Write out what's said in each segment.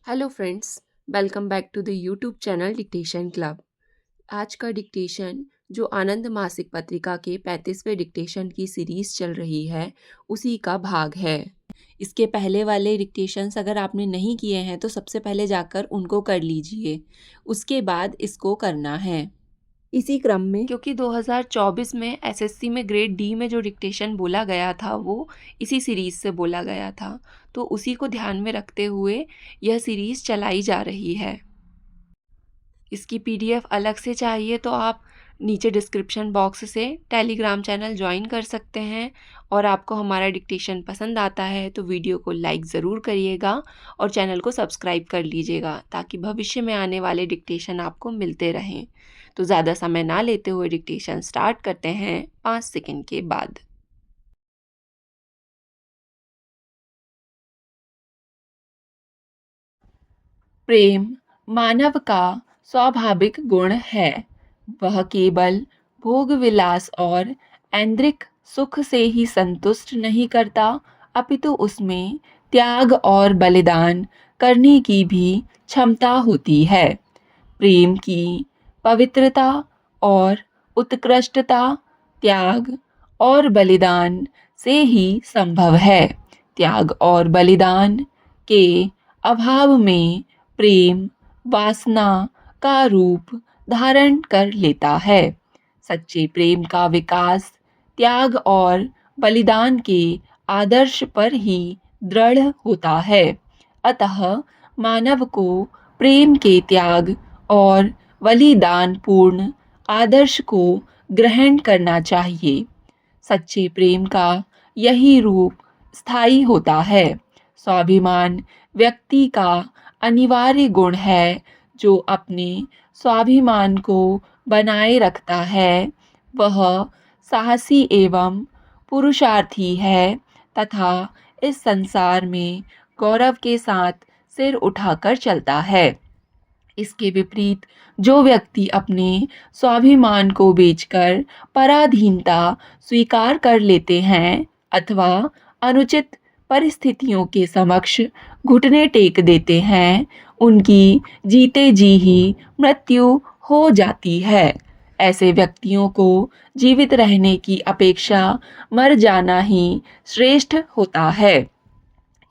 Hello friends, welcome back to the YouTube channel dictation club. आज का dictation जो आनंद मासिक पत्रिका के 35वें डिक्टेशन की सीरीज़ चल रही है उसी का भाग है। इसके पहले वाले डिक्टेशंस अगर आपने नहीं किए हैं तो सबसे पहले जाकर उनको कर लीजिए, उसके बाद इसको करना है। इसी क्रम में क्योंकि 2024 में एसएससी में ग्रेड डी में जो डिक्टेशन बोला गया था वो इसी सीरीज़ से बोला गया था, तो उसी को ध्यान में रखते हुए यह सीरीज़ चलाई जा रही है। इसकी पीडीएफ अलग से चाहिए तो आप नीचे डिस्क्रिप्शन बॉक्स से टेलीग्राम चैनल ज्वाइन कर सकते हैं। और आपको हमारा डिक्टेशन पसंद आता है तो वीडियो को लाइक ज़रूर करिएगा और चैनल को सब्सक्राइब कर लीजिएगा ताकि भविष्य में आने वाले डिक्टेशन आपको मिलते रहें। तो ज़्यादा समय ना लेते हुए डिक्टेशन स्टार्ट करते हैं 5 सेकंड के बाद। प्रेम मानव का स्वाभाविक गुण है। वह केवल भोग विलास और ऐन्द्रिक सुख से ही संतुष्ट नहीं करता, अपितु उसमें त्याग और बलिदान करने की भी क्षमता होती है। प्रेम की पवित्रता और उत्कृष्टता त्याग और बलिदान से ही संभव है। त्याग और बलिदान के अभाव में प्रेम वासना का रूप धारण कर लेता है। सच्चे प्रेम का विकास त्याग और बलिदान के आदर्श पर ही दृढ़ होता है। अतः मानव को प्रेम के त्याग और बलिदान पूर्ण आदर्श को ग्रहण करना चाहिए। सच्चे प्रेम का यही रूप स्थायी होता है। स्वाभिमान व्यक्ति का अनिवार्य गुण है जो अपने स्वाभिमान को बनाए रखता है। वह साहसी एवं पुरुषार्थी है तथा इस संसार में गौरव के साथ सिर उठाकर चलता है। इसके विपरीत जो व्यक्ति अपने स्वाभिमान को बेचकर पराधीनता स्वीकार कर लेते हैं अथवा अनुचित परिस्थितियों के समक्ष घुटने टेक देते हैं, उनकी जीते जी ही मृत्यु हो जाती है। ऐसे व्यक्तियों को जीवित रहने की अपेक्षा मर जाना ही श्रेष्ठ होता है।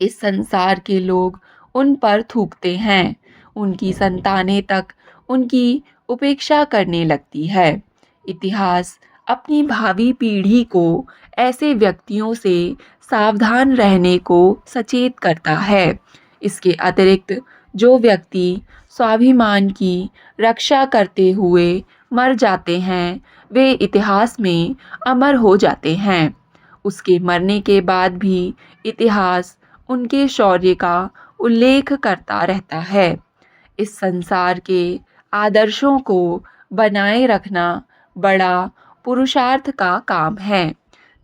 इस संसार के लोग उन पर थूकते हैं, उनकी संतानें तक उनकी उपेक्षा करने लगती है। इतिहास अपनी भावी पीढ़ी को ऐसे व्यक्तियों से सावधान रहने को सचेत करता है। इसके अतिरिक्त जो व्यक्ति स्वाभिमान की रक्षा करते हुए मर जाते हैं वे इतिहास में अमर हो जाते हैं। उसके मरने के बाद भी इतिहास उनके शौर्य का उल्लेख करता रहता है। इस संसार के आदर्शों को बनाए रखना बड़ा पुरुषार्थ का काम है।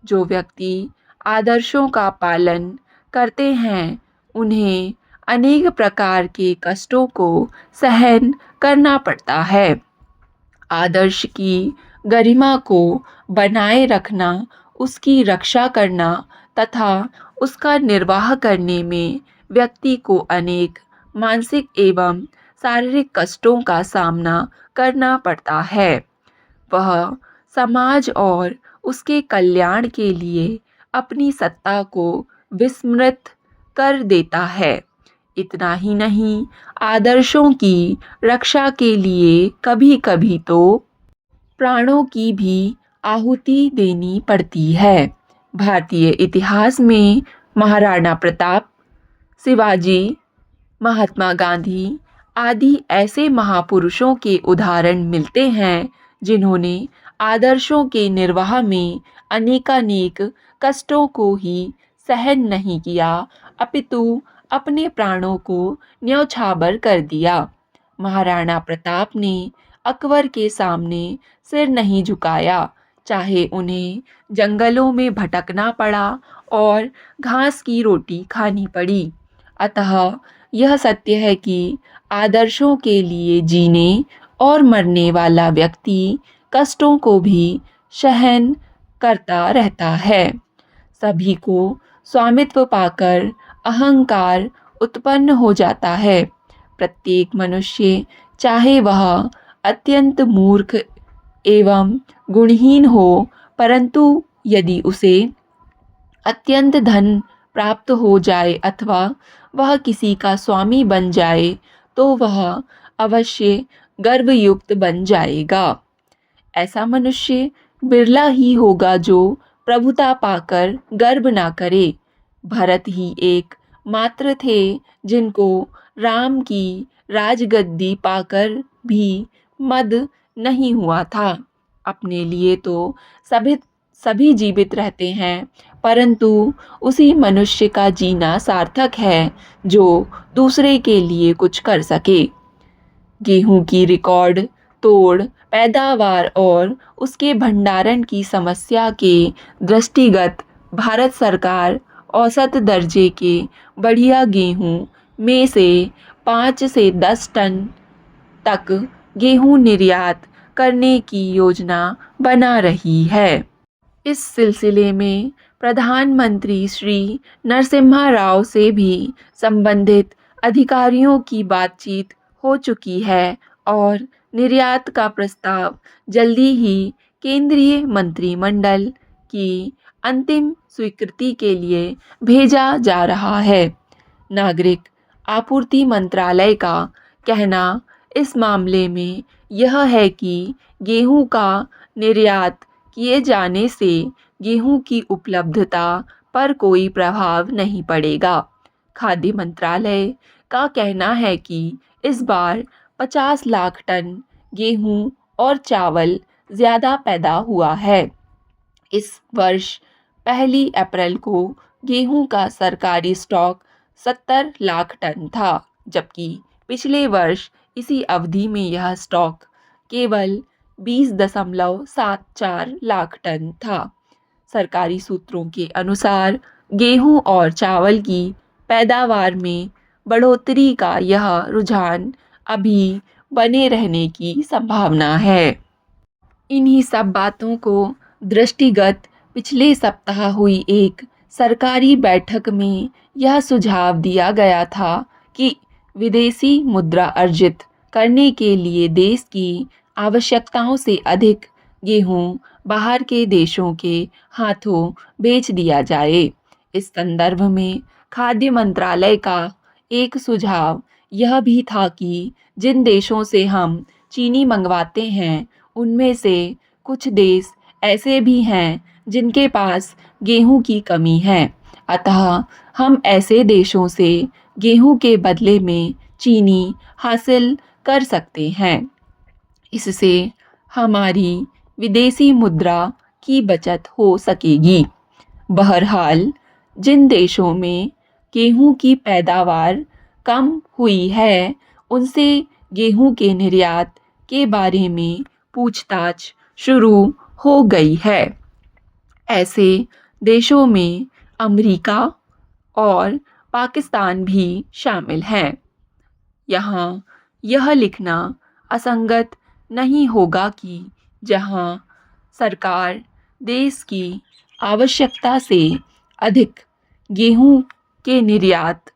जो व्यक्ति आदर्शों का पालन करते हैं उन्हें अनेक प्रकार के कष्टों को सहन करना पड़ता है। आदर्श की गरिमा को बनाए रखना, उसकी रक्षा करना तथा उसका निर्वाह करने में व्यक्ति को अनेक मानसिक एवं शारीरिक कष्टों का सामना करना पड़ता है। वह समाज और उसके कल्याण के लिए अपनी सत्ता को विस्मृत कर देता है। इतना ही नहीं, आदर्शों की रक्षा के लिए कभी कभी तो प्राणों की भी आहुति देनी पड़ती है। भारतीय इतिहास में महाराणा प्रताप, शिवाजी, महात्मा गांधी आदि ऐसे महापुरुषों के उदाहरण मिलते हैं जिन्होंने आदर्शों के निर्वाह में अनेकानेक कष्टों को ही सहन नहीं किया, अपितु अपने प्राणों को न्यौछावर कर दिया। महाराणा प्रताप ने अकबर के सामने सिर नहीं झुकाया, चाहे उन्हें जंगलों में भटकना पड़ा और घास की रोटी खानी पड़ी। अतः यह सत्य है कि आदर्शों के लिए जीने और मरने वाला व्यक्ति कष्टों को भी सहन करता रहता है। सभी को स्वामित्व पाकर अहंकार उत्पन्न हो जाता है। प्रत्येक मनुष्य, चाहे वह अत्यंत मूर्ख एवं गुणहीन हो, परंतु यदि उसे अत्यंत धन प्राप्त हो जाए अथवा वह किसी का स्वामी बन जाए, तो वह अवश्य गर्वयुक्त बन जाएगा। ऐसा मनुष्य बिरला ही होगा जो प्रभुता पाकर गर्व ना करे। भरत ही एक मात्र थे जिनको राम की राजगद्दी पाकर भी मद नहीं हुआ था। अपने लिए तो सभी सभी जीवित रहते हैं, परंतु उसी मनुष्य का जीना सार्थक है जो दूसरे के लिए कुछ कर सके। गेहूं की रिकॉर्ड तोड़ पैदावार और उसके भंडारण की समस्या के दृष्टिगत भारत सरकार औसत दर्जे के बढ़िया गेहूं में से 5 से 10 टन तक गेहूं निर्यात करने की योजना बना रही है। इस सिलसिले में प्रधानमंत्री श्री नरसिम्हा राव से भी संबंधित अधिकारियों की बातचीत हो चुकी है और निर्यात का प्रस्ताव जल्दी ही केंद्रीय मंत्रिमंडल की अंतिम स्वीकृति के लिए भेजा जा रहा है। नागरिक आपूर्ति मंत्रालय का कहना इस मामले में यह है कि गेहूं का निर्यात किए जाने से गेहूं की उपलब्धता पर कोई प्रभाव नहीं पड़ेगा। खाद्य मंत्रालय का कहना है कि इस बार 50 लाख टन गेहूं और चावल ज़्यादा पैदा हुआ है। इस वर्ष 1 अप्रैल को गेहूं का सरकारी स्टॉक 70 लाख टन था, जबकि पिछले वर्ष इसी अवधि में यह स्टॉक केवल 20.74 लाख टन था। सरकारी सूत्रों के अनुसार गेहूं और चावल की पैदावार में बढ़ोतरी का यह रुझान अभी बने रहने की संभावना है। इन्हीं सब बातों को दृष्टिगत पिछले सप्ताह हुई एक सरकारी बैठक में यह सुझाव दिया गया था कि विदेशी मुद्रा अर्जित करने के लिए देश की आवश्यकताओं से अधिक गेहूं बाहर के देशों के हाथों बेच दिया जाए। इस संदर्भ में खाद्य मंत्रालय का एक सुझाव यह भी था कि जिन देशों से हम चीनी मंगवाते हैं उनमें से कुछ देश ऐसे भी हैं जिनके पास गेहूं की कमी है, अतः हम ऐसे देशों से गेहूं के बदले में चीनी हासिल कर सकते हैं। इससे हमारी विदेशी मुद्रा की बचत हो सकेगी। बहरहाल जिन देशों में गेहूं की पैदावार कम हुई है उनसे गेहूं के निर्यात के बारे में पूछताछ शुरू हो गई है। ऐसे देशों में अमेरिका और पाकिस्तान भी शामिल हैं। यहाँ यह लिखना असंगत नहीं होगा कि जहाँ सरकार देश की आवश्यकता से अधिक गेहूं के निर्यात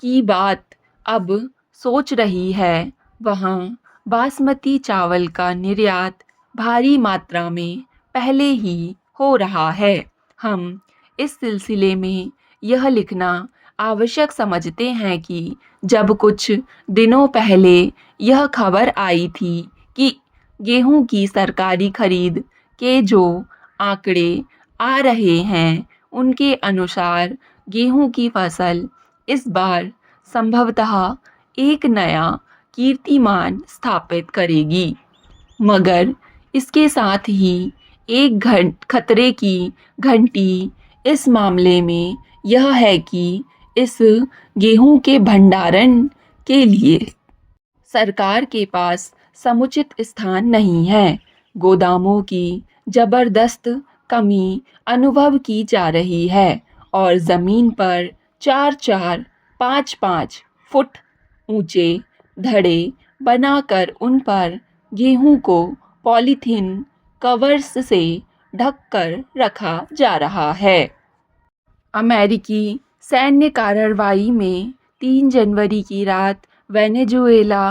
की बात अब सोच रही है, वहाँ बासमती चावल का निर्यात भारी मात्रा में पहले ही हो रहा है। हम इस सिलसिले में यह लिखना आवश्यक समझते हैं कि जब कुछ दिनों पहले यह खबर आई थी कि गेहूं की सरकारी खरीद के जो आंकड़े आ रहे हैं उनके अनुसार गेहूं की फसल इस बार संभवतः एक नया कीर्तिमान स्थापित करेगी, मगर इसके साथ ही एक खतरे की घंटी इस मामले में यह है कि इस गेहूं के भंडारण के लिए सरकार के पास समुचित स्थान नहीं है। गोदामों की जबरदस्त कमी अनुभव की जा रही है और ज़मीन पर 4-4, 5-5 फुट ऊंचे धड़े बनाकर उन पर गेहूं को पॉलीथीन कवर्स से ढककर रखा जा रहा है। अमेरिकी सैन्य कार्रवाई में 3 जनवरी की रात वेनेजुएला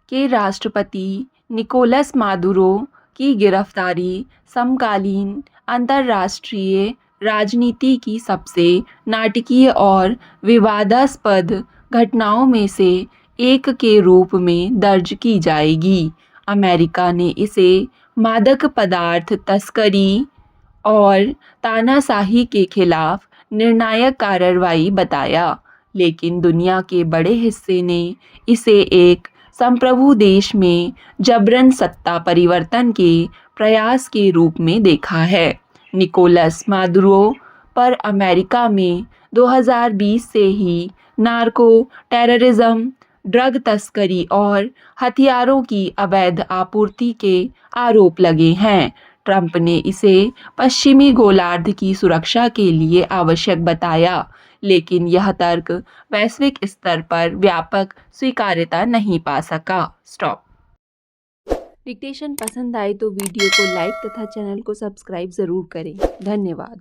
के राष्ट्रपति निकोलस मादुरो की गिरफ्तारी समकालीन अंतर्राष्ट्रीय राजनीति की सबसे नाटकीय और विवादास्पद घटनाओं में से एक के रूप में दर्ज की जाएगी। अमेरिका ने इसे मादक पदार्थ तस्करी और तानाशाही के खिलाफ निर्णायक कार्रवाई बताया, लेकिन दुनिया के बड़े हिस्से ने इसे एक संप्रभु देश में जबरन सत्ता परिवर्तन के प्रयास के रूप में देखा है। निकोलस मादुरो पर अमेरिका में 2020 से ही नार्को टेररिज्म, ड्रग तस्करी और हथियारों की अवैध आपूर्ति के आरोप लगे हैं। ट्रंप ने इसे पश्चिमी गोलार्ध की सुरक्षा के लिए आवश्यक बताया, लेकिन यह तर्क वैश्विक स्तर पर व्यापक स्वीकार्यता नहीं पा सका। स्टॉप। डिक्टेशन पसंद आए तो वीडियो को लाइक तथा चैनल को सब्सक्राइब ज़रूर करें। धन्यवाद।